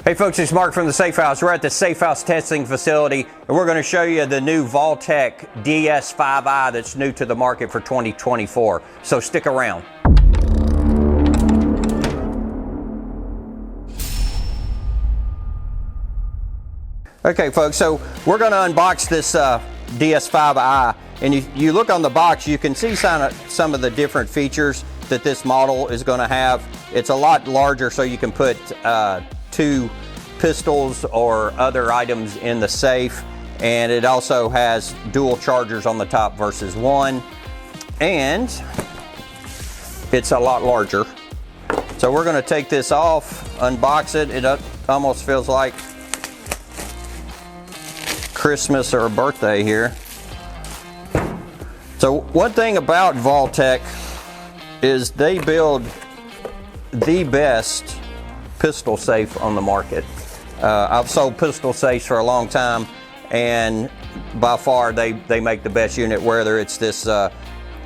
Hey folks, it's Mark from the Safe House. We're at the Safe House testing facility, and we're going to show you the new Vaultek DS5i that's new to the market for 2024. So stick around. Okay folks, so we're going to unbox this DS5i, and you look on the box, you can see some of the different features that this model is going to have. It's a lot larger, so you can put 2 pistols or other items in the safe, and it also has dual chargers on the top versus 1, and it's a lot larger. So we're going to take this off, unbox it. It almost feels like Christmas or a birthday here. So one thing about Vaultek is they build the best pistol safe on the market. I've sold pistol safes for a long time, and by far they make the best unit, whether it's this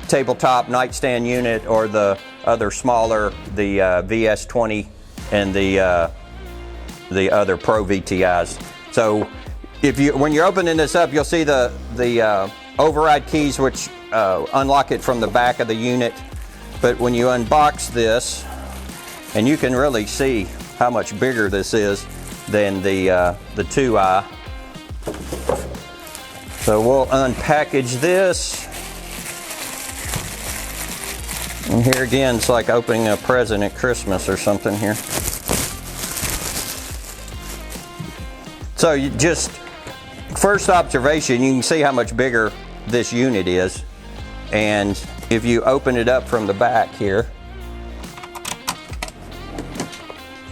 tabletop nightstand unit or the other smaller, the VS20 and the other Pro VTIs. So when you're opening this up, you'll see the override keys, which unlock it from the back of the unit. But when you unbox this, and you can really see how much bigger this is than the 2i. So we'll unpackage this. And here again, it's like opening a present at Christmas or something here. So you just, first observation, you can see how much bigger this unit is. And if you open it up from the back here,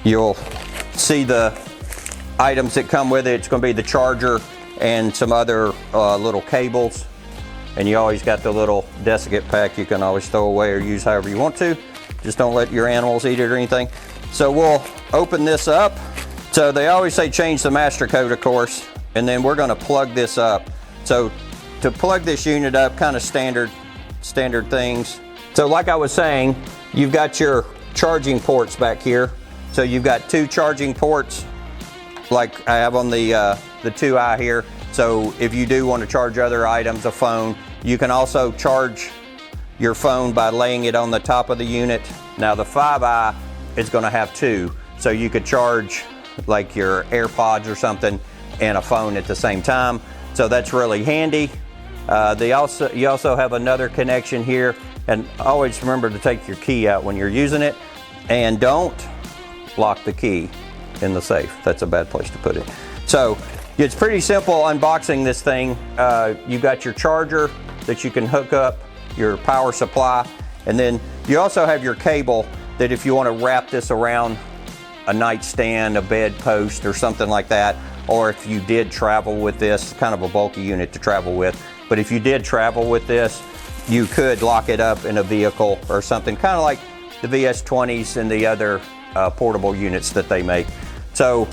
you'll see the items that come with it. It's going to be the charger and some other little cables. And you always got the little desiccant pack you can always throw away or use however you want to. Just don't let your animals eat it or anything. So we'll open this up. So they always say change the master code, of course, and then we're going to plug this up. So to plug this unit up, kind of standard things. So like I was saying, you've got your charging ports back here. So you've got 2 charging ports like I have on the 2i here. So if you do want to charge other items, a phone, you can also charge your phone by laying it on the top of the unit. Now the 5i is going to have 2, so you could charge like your AirPods or something and a phone at the same time. So that's really handy. You also have another connection here, and always remember to take your key out when you're using it, and don't lock the key in the safe. That's a bad place to put it. So it's pretty simple unboxing this thing. You've got your charger that you can hook up, your power supply, and then you also have your cable that if you want to wrap this around a nightstand, a bed post, or something like that, or if you did travel with this, kind of a bulky unit to travel with, but if you did travel with this, you could lock it up in a vehicle or something, kind of like the VS20s and the other portable units that they make. So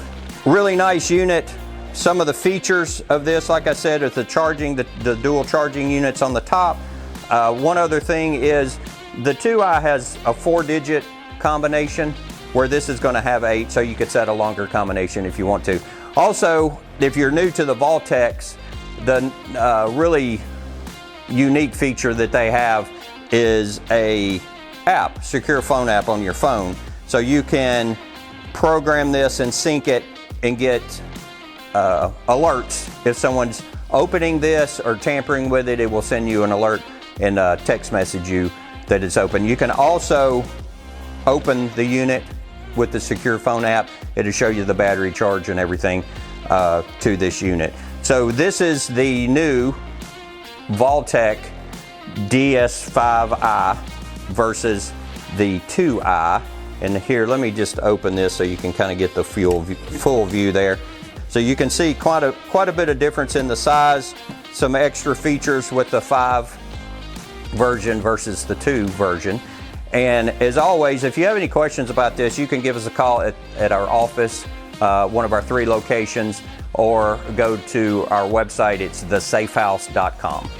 really nice unit. Some of the features of this, like I said, is the dual charging units on the top. One other thing is the 2i has a 4-digit combination, where this is going to have 8, so you could set a longer combination if you want to. Also, if you're new to the Vaulteks, the really unique feature that they have is a app, secure phone app on your phone. So you can program this and sync it and get alerts. If someone's opening this or tampering with it, it will send you an alert and text message you that it's open. You can also open the unit with the secure phone app. It'll show you the battery charge and everything to this unit. So this is the new Vaultek DS5i versus the 2i. And here, let me just open this so you can kind of get the full view there. So you can see quite a bit of difference in the size, some extra features with the 5 version versus the 2 version. And as always, if you have any questions about this, you can give us a call at our office, one of our 3 locations, or go to our website. It's thesafehouse.com.